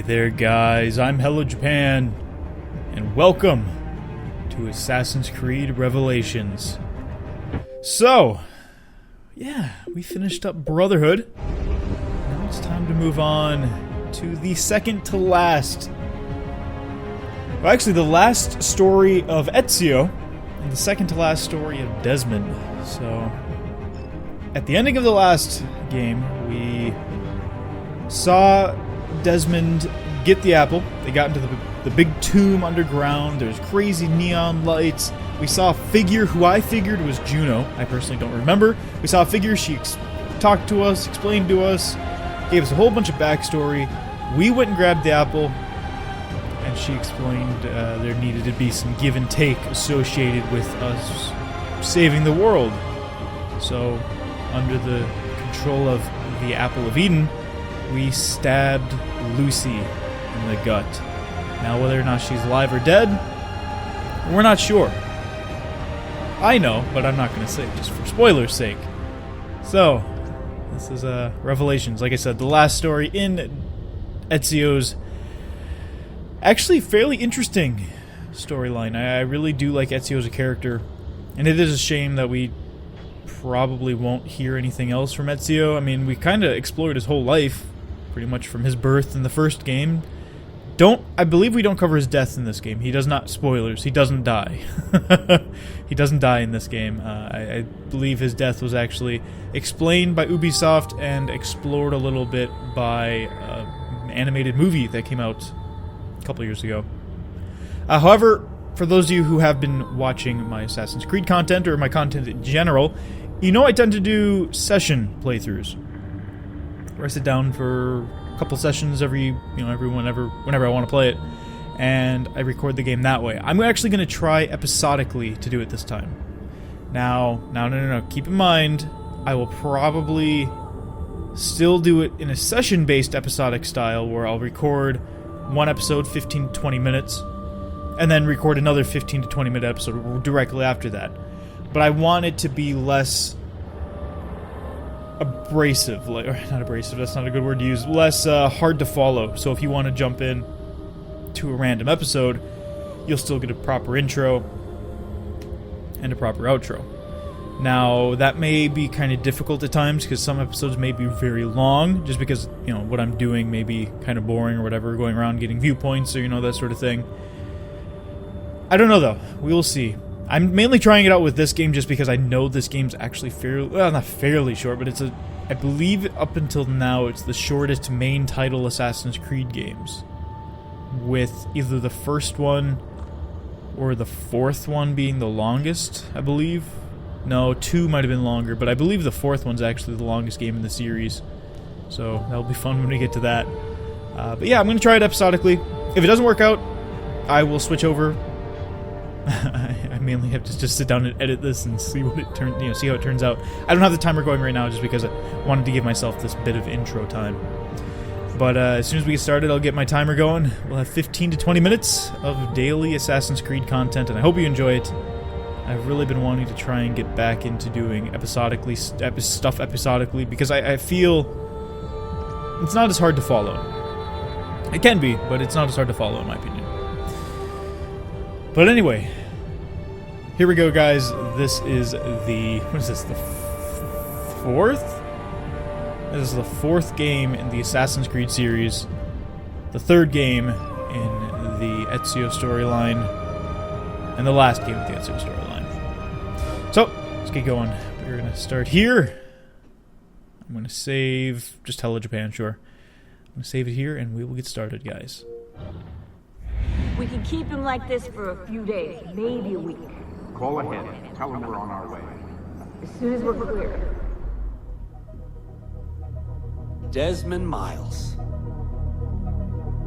Hey there guys, I'm Hello Japan, and welcome to Assassin's Creed Revelations. So, yeah, we finished up Brotherhood. Now it's time to move on to the second to last. Well, actually, the last story of Ezio, and the second to last story of Desmond. So, at the ending of the last game, we saw Desmond get the apple. They got into the big tomb underground. There's crazy neon lights. We saw a figure who I figured was Juno. I personally don't remember. We saw a figure. She talked to us, explained to us, gave us a whole bunch of backstory. We went and grabbed the apple, and she explained there needed to be some give and take associated with us saving the world. So, under the control of the Apple of Eden, we stabbed Lucy in the gut. Now, whether or not she's alive or dead, we're not sure. I know, but I'm not going to say, just for spoilers' sake. So, this is Revelations. Like I said, the last story in Ezio's actually fairly interesting storyline. I really do like Ezio as a character, and it is a shame that we probably won't hear anything else from Ezio. I mean, we kind of explored his whole life, pretty much from his birth in the first game. I believe we don't cover his death in this game. He does not, spoilers, he doesn't die. He doesn't die in this game. I believe his death was actually explained by Ubisoft and explored a little bit by an animated movie that came out a couple years ago. However, for those of you who have been watching my Assassin's Creed content, or my content in general, you know I tend to do session playthroughs, where I sit down for a couple sessions whenever I want to play it, and I record the game that way. I'm actually going to try episodically to do it this time. Now, no. Keep in mind, I will probably still do it in a session-based episodic style, where I'll record one episode 15 to 20 minutes, and then record another 15 to 20 minute episode directly after that. But I want it to be less abrasive, not abrasive, that's not a good word to use, less hard to follow. So if you want to jump in to a random episode, you'll still get a proper intro and a proper outro. Now, that may be kind of difficult at times, because some episodes may be very long, just because, what I'm doing may be kind of boring or whatever, going around getting viewpoints or, that sort of thing. I don't know, though. We will see. I'm mainly trying it out with this game just because I know this game's actually not fairly short, but I believe up until now, it's the shortest main title Assassin's Creed games, with either the first one or the fourth one being the longest, I believe. No, 2 might have been longer, but I believe the fourth one's actually the longest game in the series. So that'll be fun when we get to that. But yeah, I'm going to try it episodically. If it doesn't work out, I will switch over. I mainly have to just sit down and edit this and see what it see how it turns out. I don't have the timer going right now just because I wanted to give myself this bit of intro time. But as soon as we get started, I'll get my timer going. We'll have 15 to 20 minutes of daily Assassin's Creed content, and I hope you enjoy it. I've really been wanting to try and get back into doing stuff episodically, because I feel it's not as hard to follow. It can be, but it's not as hard to follow in my opinion. But anyway, here we go, guys. This is the fourth? This is the fourth game in the Assassin's Creed series, the third game in the Ezio storyline, and the last game of the Ezio storyline. So, let's get going. We're going to start here. I'm going to save, just Hello Japan, sure. I'm going to save it here, and we will get started, guys. We can keep him like this for a few days, maybe a week. Call ahead. Tell him we're on our way. As soon as we're clear. Desmond Miles.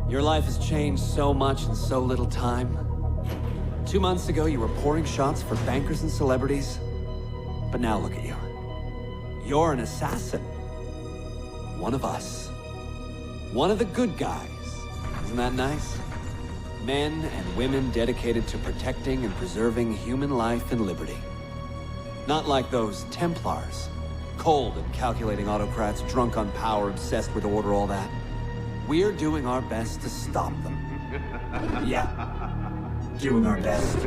Your life has changed so much in so little time. 2 months ago, you were pouring shots for bankers and celebrities. But now look at you. You're an assassin. One of us. One of the good guys. Isn't that nice? Men and women dedicated to protecting and preserving human life and liberty. Not like those Templars. Cold and calculating autocrats, drunk on power, obsessed with order, all that. We're doing our best to stop them. Yeah. Doing our best.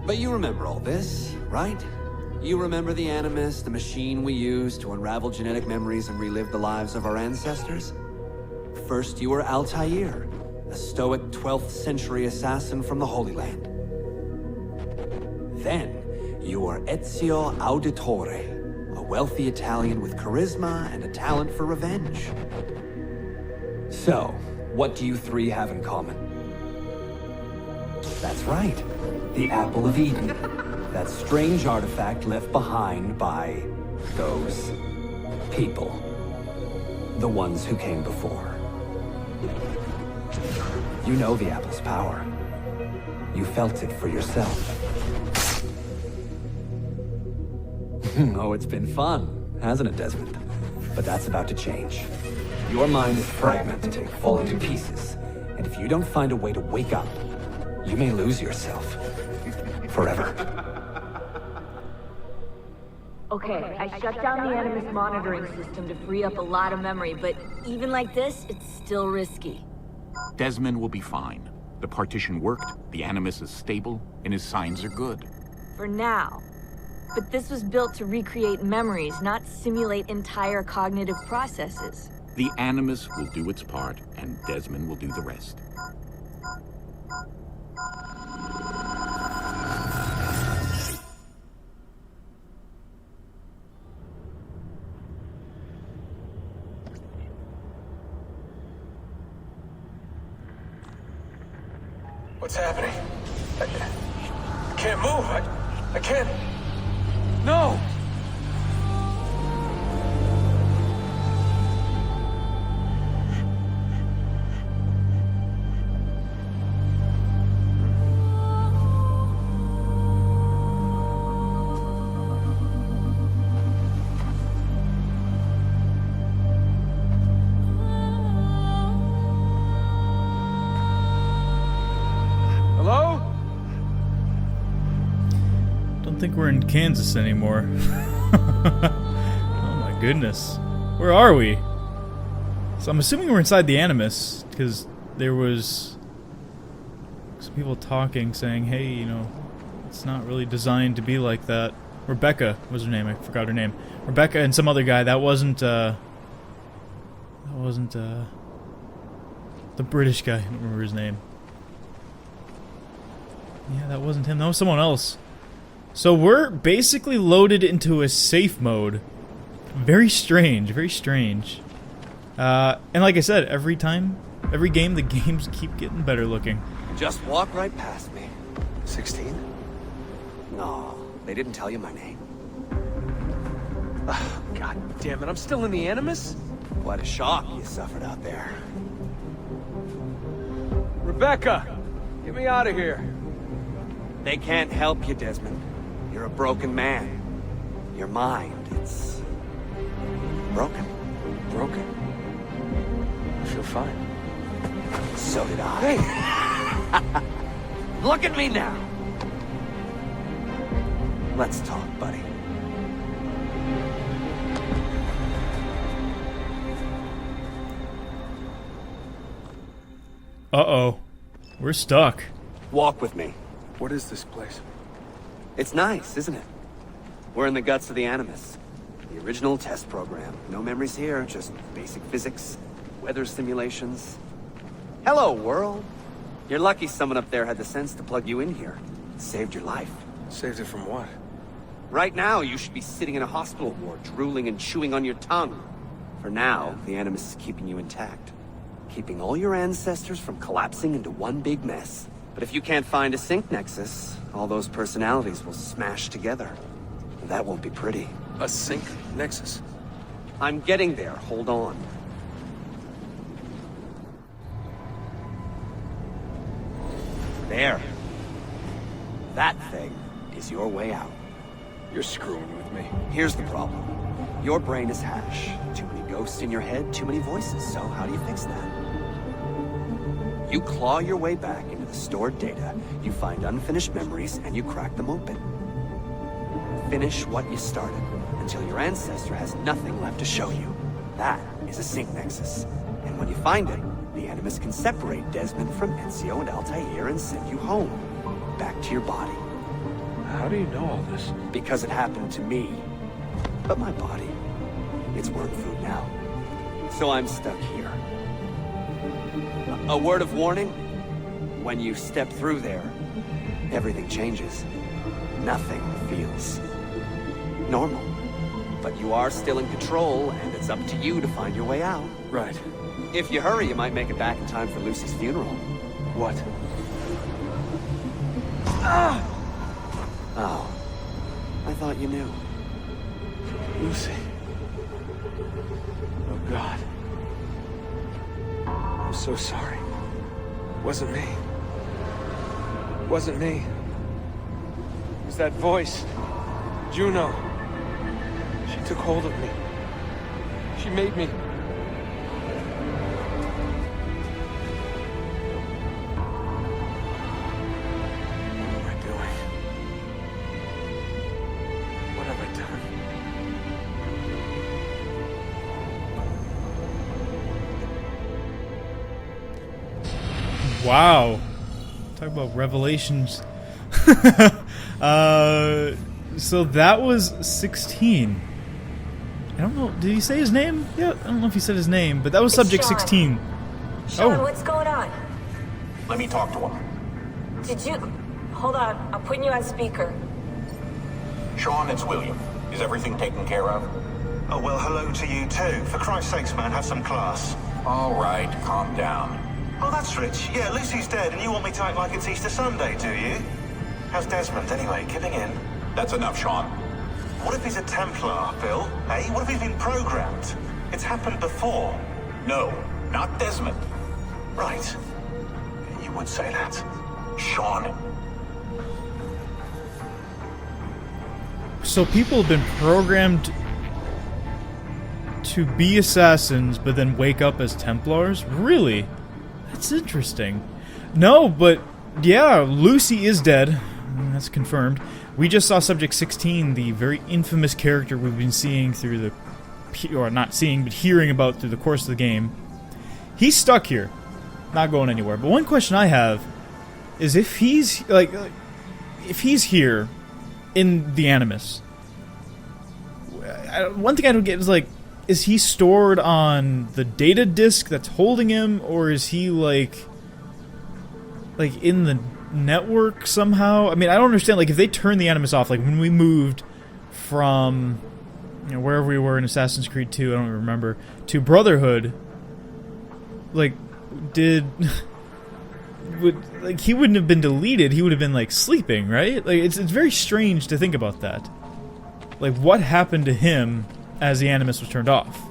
But you remember all this, right? You remember the Animus, the machine we used to unravel genetic memories and relive the lives of our ancestors? First, you were Altaïr, a stoic 12th century assassin from the Holy Land. Then, you were Ezio Auditore, a wealthy Italian with charisma and a talent for revenge. So, what do you three have in common? That's right, the Apple of Eden. That strange artifact left behind by those people. The ones who came before. You know the Apple's power. You felt it for yourself. Oh, it's been fun, hasn't it, Desmond? But that's about to change. Your mind is fragmented and falling to pieces. And if you don't find a way to wake up, you may lose yourself. Forever. Okay, I shut down the Animus monitoring system to free up a lot of memory, but even like this, it's still risky. Desmond will be fine. The partition worked, the Animus is stable, and his signs are good. For now. But this was built to recreate memories, not simulate entire cognitive processes. The Animus will do its part, and Desmond will do the rest. What's happening? I can't move. I can't. No! Hello? Don't think we're in Kansas anymore. Oh my goodness. Where are we? So I'm assuming we're inside the Animus, because there was some people talking, saying, hey, you know, it's not really designed to be like that. Rebecca was her name, I forgot her name. Rebecca and some other guy, that wasn't the British guy, I don't remember his name. Yeah, that wasn't him, that was someone else. So we're basically loaded into a safe mode. Very strange, very strange. And like I said, every game, the games keep getting better looking. Just walk right past me. 16? No, they didn't tell you my name. Oh, God damn it, I'm still in the Animus? What a shock you suffered out there. Rebecca! Get me out of here. They can't help you, Desmond. You're a broken man. Your mind, it's broken. Broken? I feel fine. So did I. Hey! Look at me now. Let's talk, buddy. Uh-oh. We're stuck. Walk with me. What is this place? It's nice, isn't it? We're in the guts of the Animus. The original test program. No memories here, just basic physics, weather simulations. Hello, world. You're lucky someone up there had the sense to plug you in here. It saved your life. Saved it from what? Right now, you should be sitting in a hospital ward, drooling and chewing on your tongue. For now, the Animus is keeping you intact. Keeping all your ancestors from collapsing into one big mess. But if you can't find a sync nexus, all those personalities will smash together. And that won't be pretty. A sync nexus? I'm getting there, hold on. There. That thing is your way out. You're screwing with me. Here's the problem. Your brain is hash. Too many ghosts in your head, too many voices. So how do you fix that? You claw your way back into the stored data, you find unfinished memories, and you crack them open. Finish what you started, until your ancestor has nothing left to show you. That is a sync nexus. And And when you find it, the Animus can separate Desmond from Ezio and Altaïr and send you home. Back to your body. How do you know all this? Because it happened to me. But my body, it's worm food now. So I'm stuck here. A word of warning? When you step through there, everything changes. Nothing feels normal. But you are still in control, and it's up to you to find your way out. Right. If you hurry, you might make it back in time for Lucy's funeral. What? Ah! Oh. I thought you knew. Lucy. Oh, God. I'm so sorry. Wasn't me. Wasn't me. It was that voice. Juno. She took hold of me. She made me... What am I doing? What have I done? Wow. Talk about revelations. So that was 16. I don't know. Did he say his name? Yeah, I don't know if he said his name, but that was subject Sean. 16. Sean, what's going on? Let me talk to him. Did you... Hold on, I'm putting you on speaker. Sean, it's William. Is everything taken care of? Oh, well, hello to you too. For Christ's sakes, man, have some class. All right, calm down. Oh, that's rich. Yeah, Lucy's dead, and you want me to act like it's Easter Sunday, do you? How's Desmond, anyway? Giving in? That's enough, Sean. What if he's a Templar, Bill? Hey, what if he's been programmed? It's happened before. No, not Desmond. Right. You would say that. Sean. So people have been programmed to be assassins, but then wake up as Templars? Really? That's interesting. No, but yeah, Lucy is dead. That's confirmed. We just saw Subject 16, the very infamous character we've been seeing through the... or not seeing, but hearing about through the course of the game. He's stuck here. Not going anywhere. But one question I have is if he's, if he's here in the Animus, one thing I don't get is, is he stored on the data disk that's holding him, or is he, like in the network somehow? I mean, I don't understand, if they turn the Animus off, when we moved from, wherever we were in Assassin's Creed 2, I don't remember, to Brotherhood, he wouldn't have been deleted, he would have been, sleeping, right? It's very strange to think about that. What happened to him as the Animus was turned off?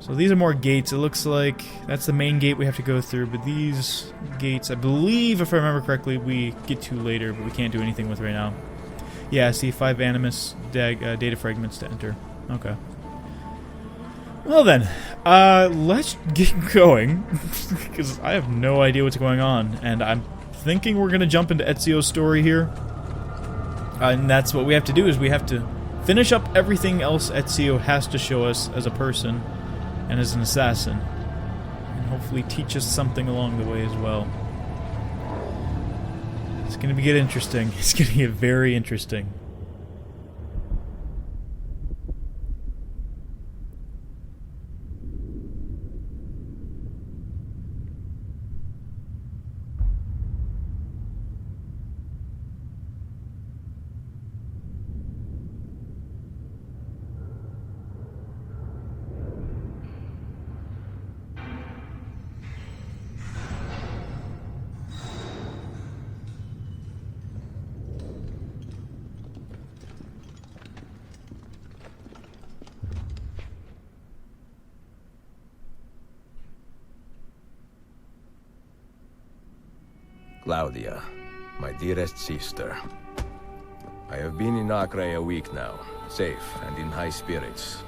So these are more gates. It looks like that's the main gate we have to go through, but these gates, I believe, if I remember correctly, we get to later, but we can't do anything with right now. Yeah, I see 5 Animus data fragments to enter. Okay. Well then, let's get going, because I have no idea what's going on, and I'm thinking we're going to jump into Ezio's story here. And that's what we have to do, is we have to finish up everything else Ezio has to show us as a person and as an assassin, and hopefully teach us something along the way as well. It's going to get interesting. It's going to get very interesting. Claudia, my dearest sister. I have been in Acre a week now, safe and in high spirits,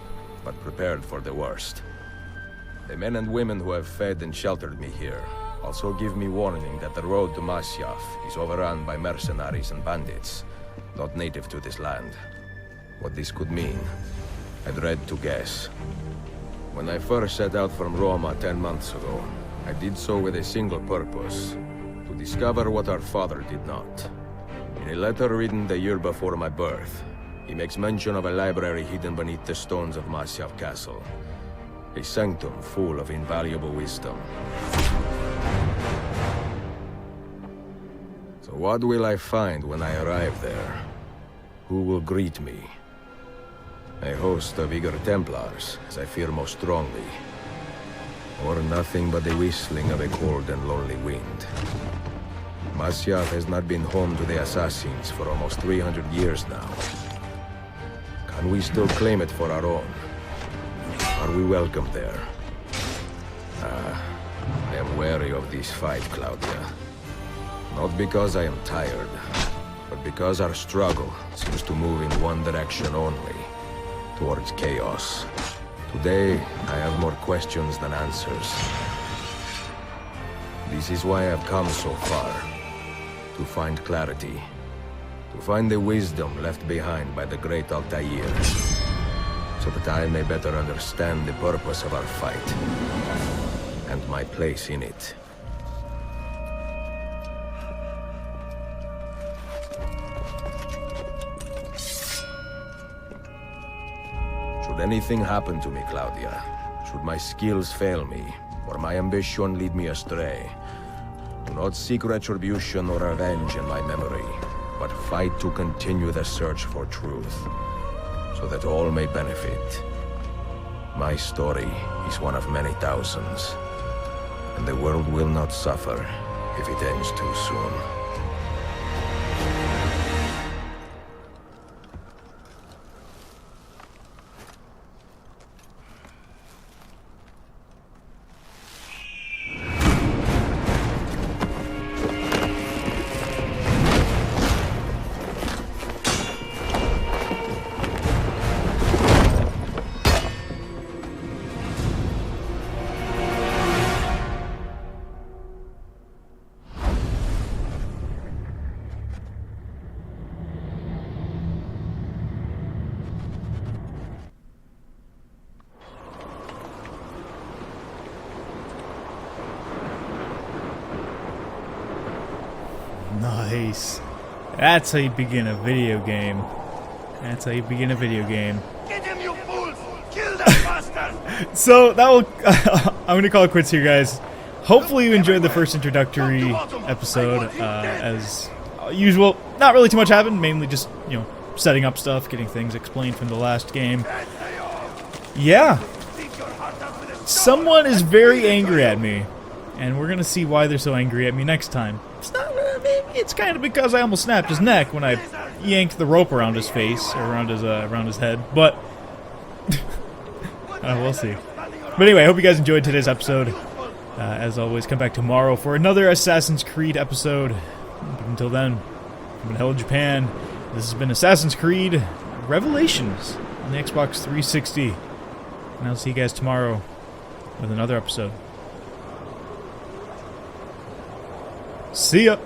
but prepared for the worst. The men and women who have fed and sheltered me here also give me warning that the road to Masyaf is overrun by mercenaries and bandits, not native to this land. What this could mean, I dread to guess. When I first set out from Roma 10 months ago, I did so with a single purpose: to discover what our father did not. In a letter written the year before my birth, he makes mention of a library hidden beneath the stones of Masyaf Castle. A sanctum full of invaluable wisdom. So what will I find when I arrive there? Who will greet me? A host of eager Templars, as I fear most strongly. Or nothing but the whistling of a cold and lonely wind. Masyaf has not been home to the assassins for almost 300 years now. Can we still claim it for our own? Are we welcome there? I am wary of this fight, Claudia. Not because I am tired, but because our struggle seems to move in one direction only. Towards chaos. Today, I have more questions than answers. This is why I've come so far. To find clarity. To find the wisdom left behind by the great Altaïr. So that I may better understand the purpose of our fight. And my place in it. Should anything happen to me, Claudia, should my skills fail me, or my ambition lead me astray, do not seek retribution or revenge in my memory, but fight to continue the search for truth, so that all may benefit. My story is one of many thousands, and the world will not suffer if it ends too soon. Nice. That's how you begin a video game. That's how you begin a video game. Get him, you fools! Kill that bastard! So that will. I'm gonna call it quits here, guys. Hopefully you enjoyed the first introductory episode. As usual, not really too much happened. Mainly just setting up stuff, getting things explained from the last game. Yeah. Someone is very angry at me, and we're gonna see why they're so angry at me next time. It's not. Maybe it's kind of because I almost snapped his neck when I yanked the rope around his face or around his head. But we'll see. But anyway, I hope you guys enjoyed today's episode. As always, come back tomorrow for another Assassin's Creed episode. But until then, I'm in Hell of Japan. This has been Assassin's Creed Revelations on the Xbox 360. And I'll see you guys tomorrow with another episode. See ya!